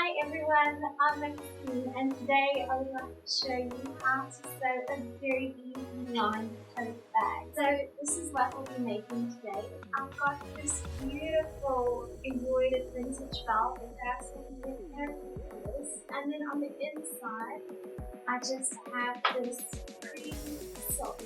Hi everyone, I'm Maxine and today I would like to show you how to sew a very easy lined tote bag. So this is what we'll be making today. I've got this beautiful embroidered vintage velvet that I've seen with perfect colors, and then on the inside I just have this cream silk.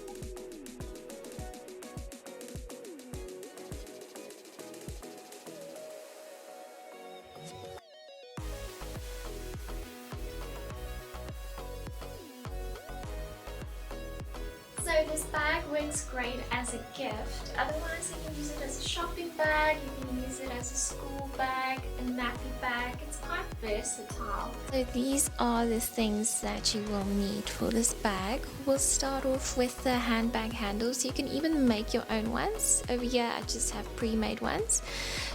So this bag works great as a gift. Otherwise you can use it as a shopping bag, you can use it as a school bag, a nappy bag. It's quite versatile. So these are the things that you will need for this bag. We'll start off with the handbag handles. You can even make your own ones. Over here I just have pre-made ones.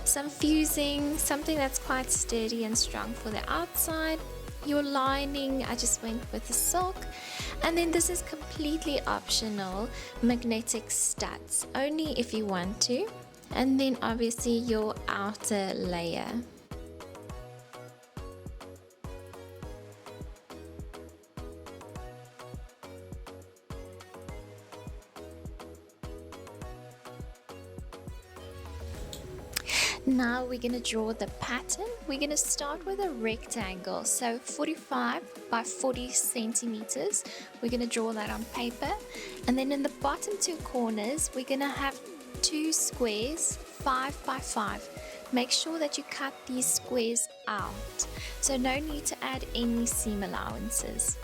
Some fusing, something that's quite sturdy and strong for the outside. Your lining, I just went with the silk. And then this is completely optional, magnetic studs, only if you want to. And then obviously your outer layer. Now we're going to draw the pattern. We're going to start with a rectangle, so 45 by 40 centimeters. We're going to draw that on paper, and then in the bottom two corners we're going to have two squares 5 by 5. Make sure that you cut these squares out, so no need to add any seam allowances.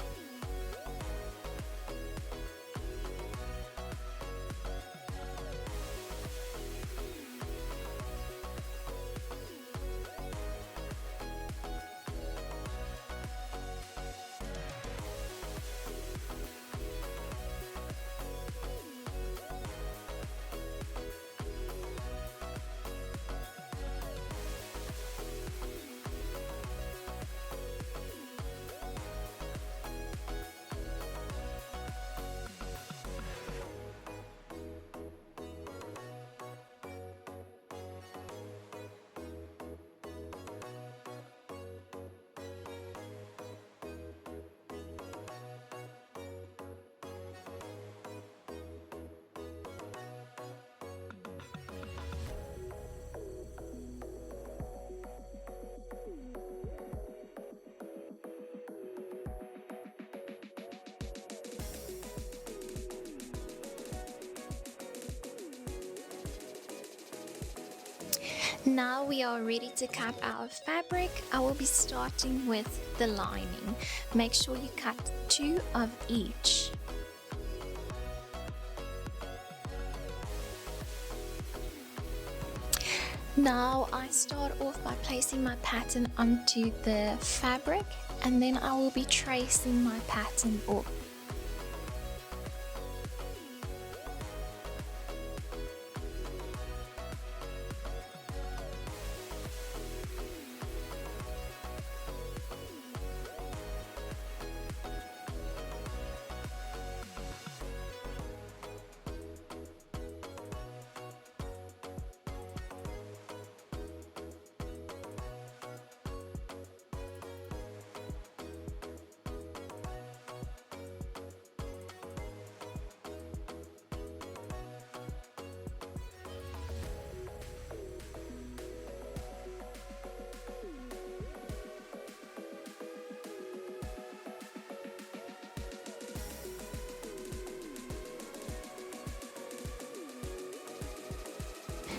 Now we are ready to cut our fabric. I will be starting with the lining. Make sure you cut 2 of each. Now I start off by placing my pattern onto the fabric, and then I will be tracing my pattern off.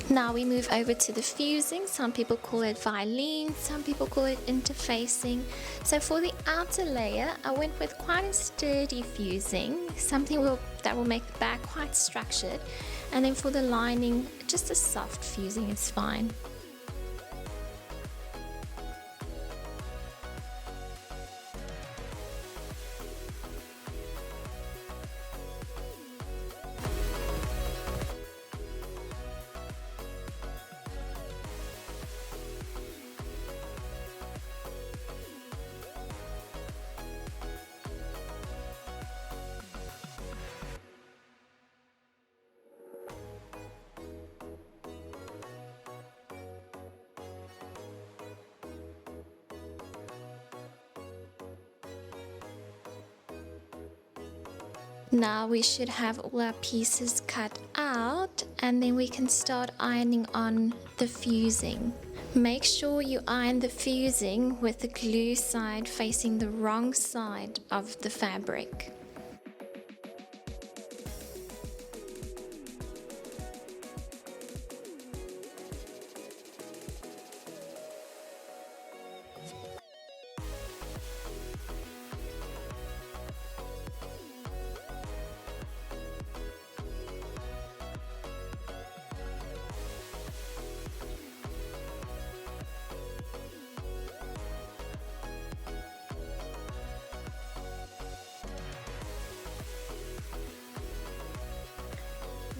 Now we move over to the fusing. Some people call it violin, some people call it interfacing. So for the outer layer, I went with quite a sturdy fusing, something that will make the bag quite structured. And then for the lining, just a soft fusing is fine. Now we should have all our pieces cut out, and then we can start ironing on the fusing. Make sure you iron the fusing with the glue side facing the wrong side of the fabric.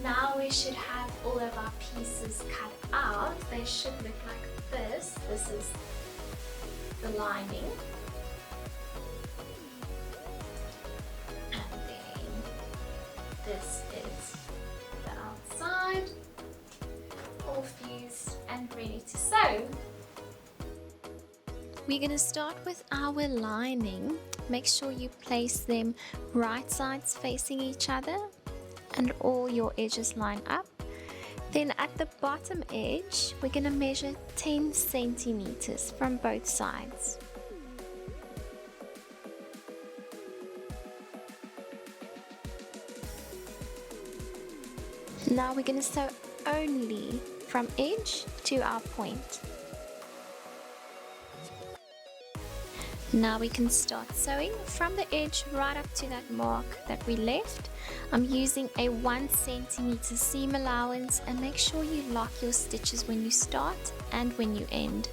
Now we should have all of our pieces cut out. They should look like this. This is the lining. And then this is the outside, all fused and ready to sew. We're going to start with our lining. Make sure you place them right sides facing each other and all your edges line up. Then at the bottom edge, we're going to measure 10 centimeters from both sides. Now we're going to sew only from edge to our point. Now we can start sewing from the edge right up to that mark that we left. I'm using a 1 centimeter seam allowance, and make sure you lock your stitches when you start and when you end.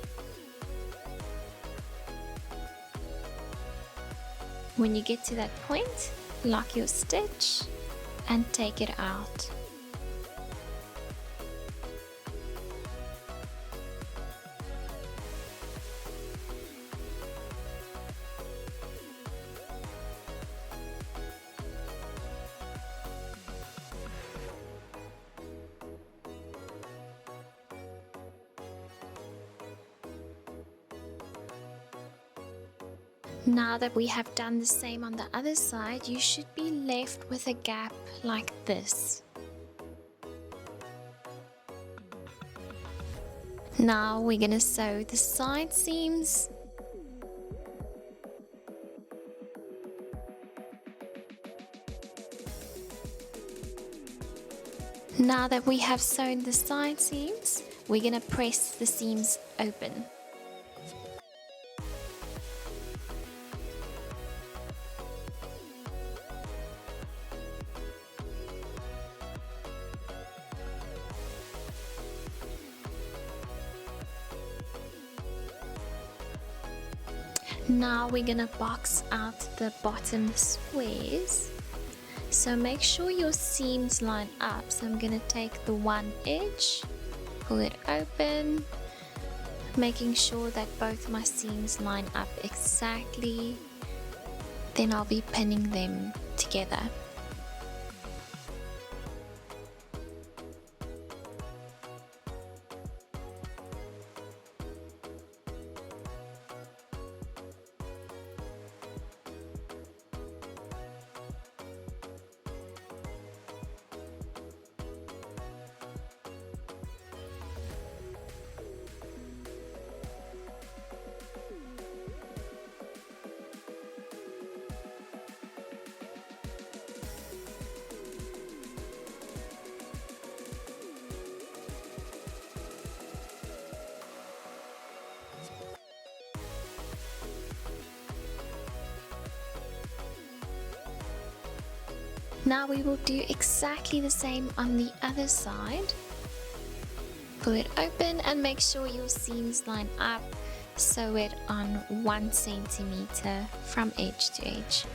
When you get to that point, lock your stitch and take it out. Now that we have done the same on the other side, you should be left with a gap like this. Now we're going to sew the side seams. Now that we have sewn the side seams, we're going to press the seams open. Now we're gonna box out the bottom squares. So make sure your seams line up. So I'm gonna take the one edge, pull it open, making sure that both my seams line up exactly. Then I'll be pinning them together. Now we will do exactly the same on the other side. Pull it open and make sure your seams line up. Sew it on 1 centimeter from edge to edge.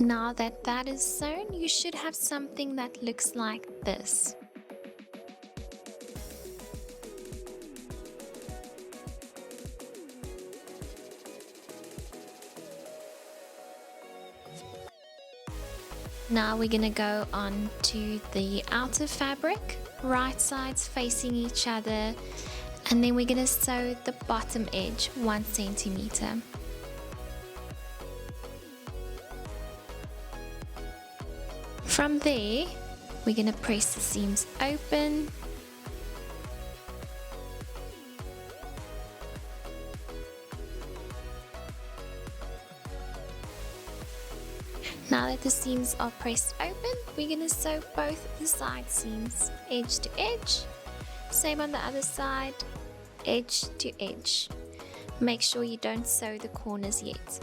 Now that that is sewn, you should have something that looks like this. Now we're going to go on to the outer fabric, right sides facing each other, and then we're going to sew the bottom edge 1 centimeter. From there, we're going to press the seams open. Now that the seams are pressed open, we're going to sew both the side seams, edge to edge. Same on the other side, edge to edge. Make sure you don't sew the corners yet.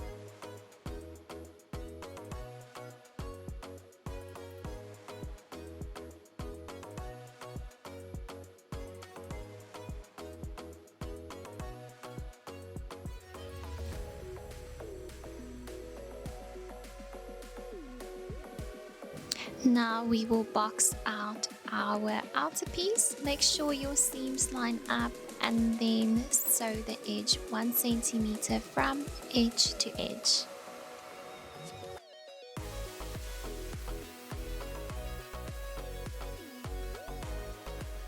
Now we will box out our outer piece. Make sure your seams line up and then sew the edge 1 centimeter from edge to edge.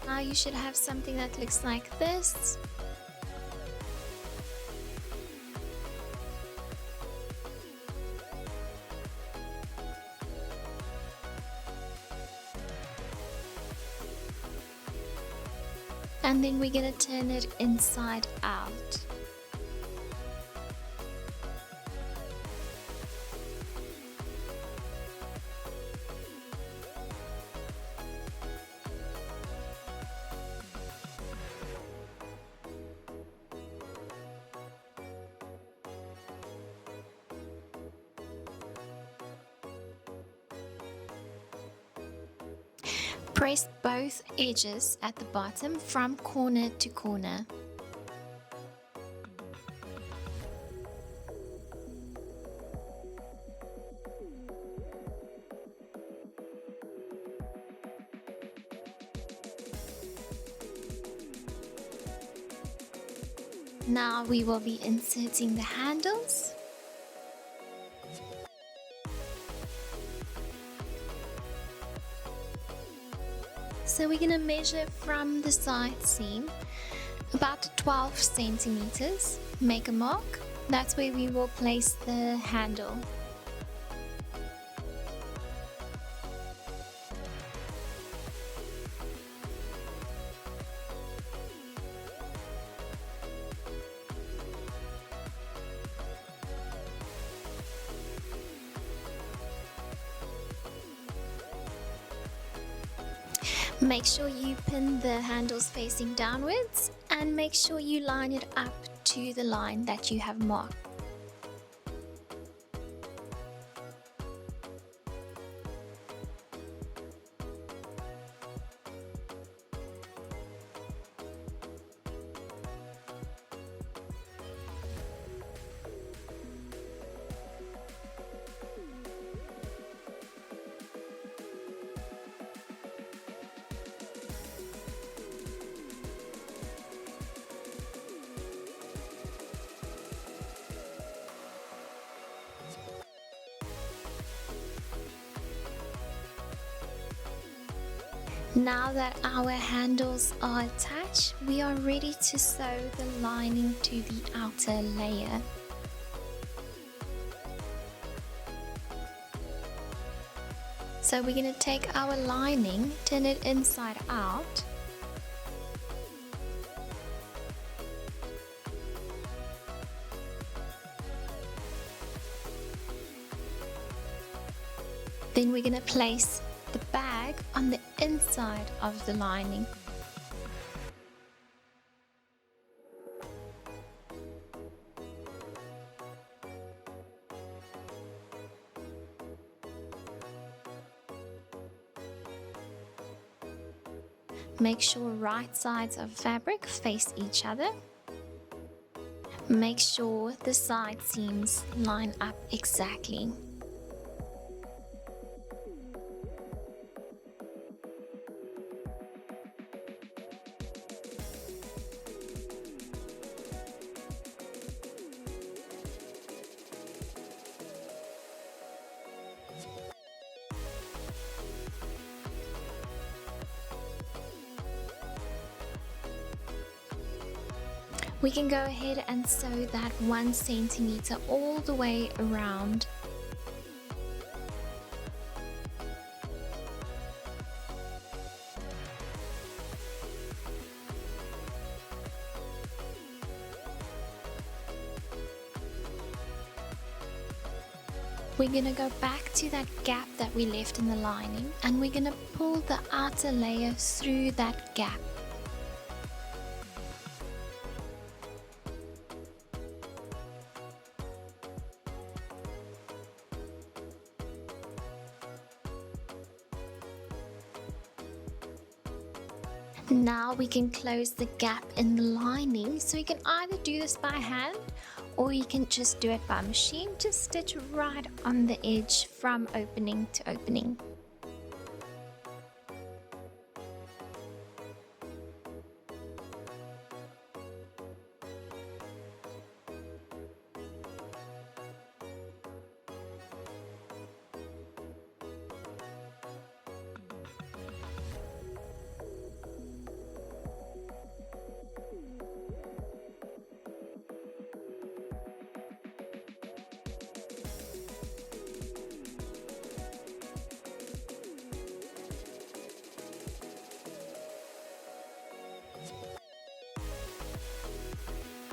Now you should have something that looks like this. And then we're going to turn it inside out. Press both edges at the bottom from corner to corner. Now we will be inserting the handles. So we're going to measure from the side seam about 12 centimeters. Make a mark. That's where we will place the handle. Make sure you pin the handles facing downwards and make sure you line it up to the line that you have marked. Now that our handles are attached, we are ready to sew the lining to the outer layer. So we're going to take our lining, turn it inside out. Then we're going to place the bag on the inside of the lining. Make sure right sides of fabric face each other. Make sure the side seams line up exactly. We can go ahead and sew that 1 centimeter all the way around. We're going to go back to that gap that we left in the lining, and we're going to pull the outer layer through that gap. Now we can close the gap in the lining, so you can either do this by hand or you can just do it by machine. Just stitch right on the edge from opening to opening.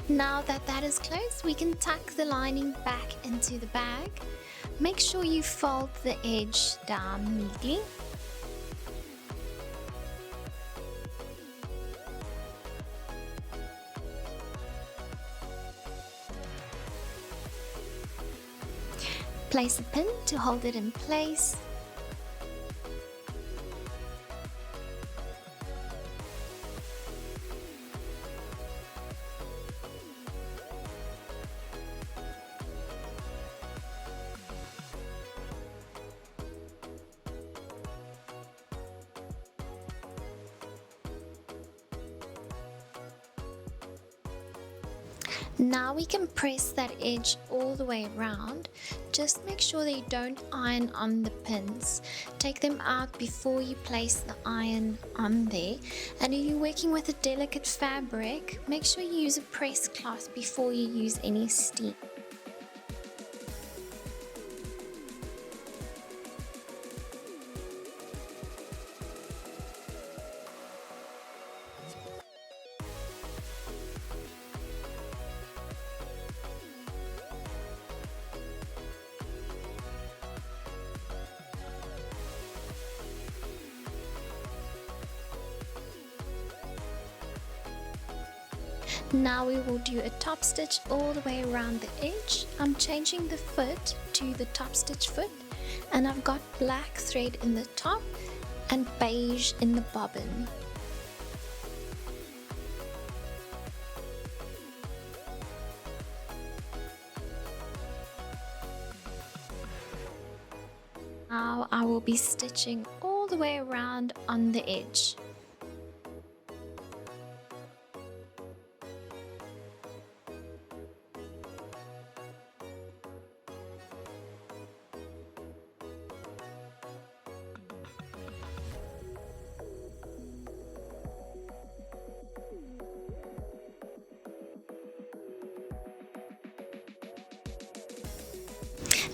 Now that that is closed, we can tuck the lining back into the bag. Make sure you fold the edge down neatly. Place a pin to hold it in place. Now we can press that edge all the way around. Just make sure that you don't iron on the pins. Take them out before you place the iron on there. And if you're working with a delicate fabric, make sure you use a press cloth before you use any steam. Now we will do a top stitch all the way around the edge. I'm changing the foot to the top stitch foot, and I've got black thread in the top and beige in the bobbin. Now I will be stitching all the way around on the edge.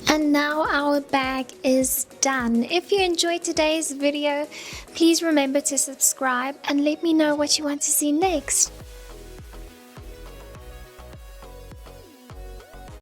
And now our bag is done. If you enjoyed today's video, please remember to subscribe and let me know what you want to see next.